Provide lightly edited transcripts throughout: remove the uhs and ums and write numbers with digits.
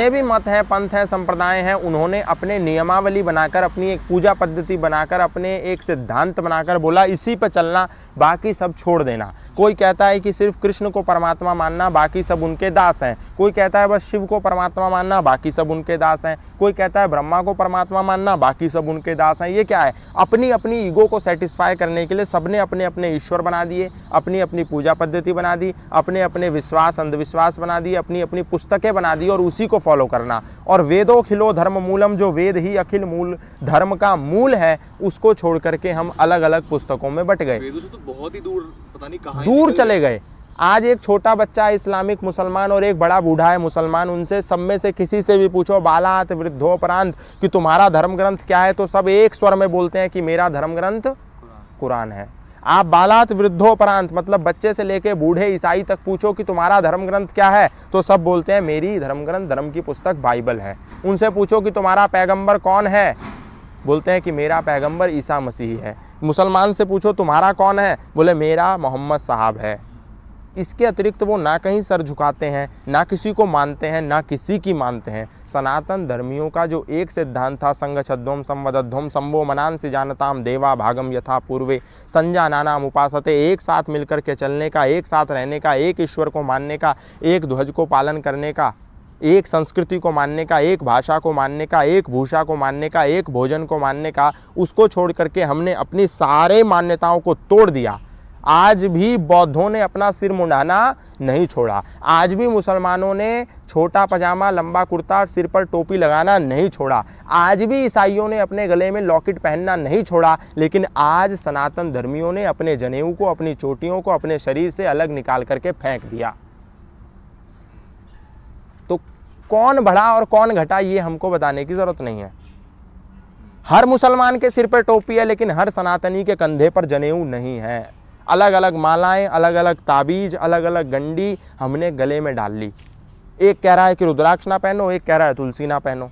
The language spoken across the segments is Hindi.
जितने भी मत हैं, पंथ हैं, संप्रदाय हैं, उन्होंने अपने नियमावली बनाकर, अपनी एक पूजा पद्धति बनाकर, अपने एक सिद्धांत बनाकर बोला इसी पे चलना, बाकी सब छोड़ देना। कोई कहता है कि सिर्फ कृष्ण को परमात्मा मानना, बाकी सब उनके दास हैं। कोई कहता है बस शिव को परमात्मा मानना, बाकी सब उनके दास हैं। कोई कहता है ब्रह्मा को परमात्मा मानना, बाकी सब उनके दास हैं। ये क्या है? अपनी अपनी ईगो को सेटिस्फाई करने के लिए सबने अपने अपने ईश्वर बना दिए, अपनी अपनी पूजा पद्धति बना दी, अपने अपने विश्वास अंधविश्वास बना दिए, अपनी अपनी पुस्तकें बना दी और उसी को फॉलो करना। और वेदो खिलो धर्म मूलम, जो वेद ही अखिल मूल धर्म का मूल है, उसको छोड़ करके हम अलग अलग पुस्तकों में बट गए, वेदों से तो बहुत ही दूर, पता नहीं कहाँ दूर चले गए। आज एक छोटा बच्चा है इस्लामिक मुसलमान और एक बड़ा बूढ़ा है मुसलमान, उनसे सब में से किसी से भी पूछो बालात वृद्धोपरांत कि तुम्हारा धर्म ग्रंथ क्या है, तो सब एक स्वर में बोलते हैं कि मेरा धर्म ग्रंथ कुरान है। आप बालात वृद्धोपरांत मतलब बच्चे से लेके बूढ़े ईसाई तक पूछो कि तुम्हारा धर्म ग्रंथ क्या है, तो सब बोलते हैं मेरी धर्म ग्रंथ, धर्म की पुस्तक बाइबल है। उनसे पूछो कि तुम्हारा पैगंबर कौन है, बोलते हैं कि मेरा पैगंबर ईसा मसीह है। मुसलमान से पूछो तुम्हारा कौन है, बोले मेरा मोहम्मद साहब है। इसके अतिरिक्त वो ना कहीं सर झुकाते हैं, ना किसी को मानते हैं, ना किसी की मानते हैं। सनातन धर्मियों का जो एक सिद्धांत था, संग छद्वम संवदध्वम संभो मनांसि जानताम देवा भागम यथा पूर्वे संजानानाम उपासते, एक साथ मिलकर के चलने का, एक साथ रहने का, एक ईश्वर को मानने का, एक ध्वज को पालन करने का, एक संस्कृति को मानने का, एक भाषा को मानने का, एक भूषा को मानने का, एक भोजन को मानने का, उसको छोड़ करके हमने अपनी सारे मान्यताओं को तोड़ दिया। आज भी बौद्धों ने अपना सिर मुंडाना नहीं छोड़ा, आज भी मुसलमानों ने छोटा पजामा लंबा कुर्ता सिर पर टोपी लगाना नहीं छोड़ा, आज भी ईसाइयों ने अपने गले में लॉकेट पहनना नहीं छोड़ा, लेकिन आज सनातन धर्मियों ने अपने जनेऊ को, अपनी चोटियों को अपने शरीर से अलग निकाल करके फेंक दिया। तो कौन बढ़ा और कौन घटा ये हमको बताने की जरूरत नहीं है। हर मुसलमान के सिर पर टोपी है, लेकिन हर सनातनी के कंधे पर जनेऊ नहीं है। अलग अलग मालाएं, अलग अलग ताबीज, अलग अलग गंडी हमने गले में डाल ली। एक कह रहा है कि रुद्राक्ष ना पहनो, एक कह रहा है तुलसी ना पहनो।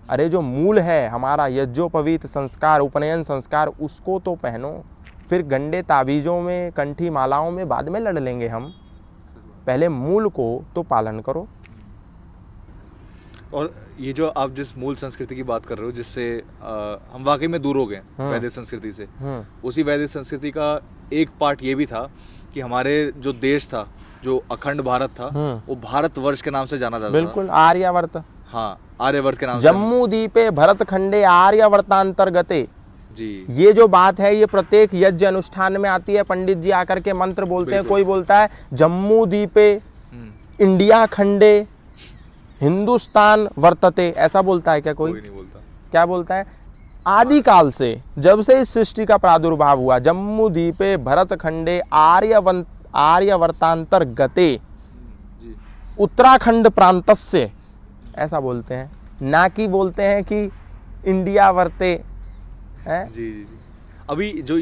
अरे जो मूल है हमारा यज्ञोपवीत संस्कार, उपनयन संस्कार, उसको तो पहनो। फिर गंडे ताबीजों में, कंठी मालाओं में बाद में लड़ लेंगे हम, पहले मूल को तो पालन करो। और ये जो आप जिस मूल संस्कृति की बात कर रहे हो, जिससे हम वाकई में दूर हो गए वैदिक संस्कृति से, उसी वैदिक संस्कृति का एक पार्ट ये भी था कि हमारे जो देश था, जो अखंड भारत था, वो भारतवर्ष के नाम से जाना जाता था। बिल्कुल, आर्यावर्त। हाँ, आर्यावर्त के नाम से। जम्मू द्वीपे भरत खंडे आर्यावर्तांतर्गते जी। ये जो बात है ये प्रत्येक यज्ञ अनुष्ठान में आती है। पंडित जी आकर के मंत्र बोलते हैं, कोई बोलता है जम्मू द्वीपे इंडिया खंडे हिंदुस्तान वर्तते, ऐसा बोलता है क्या? कोई नहीं बोलता। क्या बोलता है? आदिकाल से, जब से इस सृष्टि का प्रादुर्भाव हुआ, जम्मू द्वीपे भरत खंडे आर्यवर्तांतर गते उत्तराखंड प्रांतस्य, ऐसा बोलते हैं, ना कि बोलते हैं कि इंडिया वर्ते है। जी जी जी। अभी जो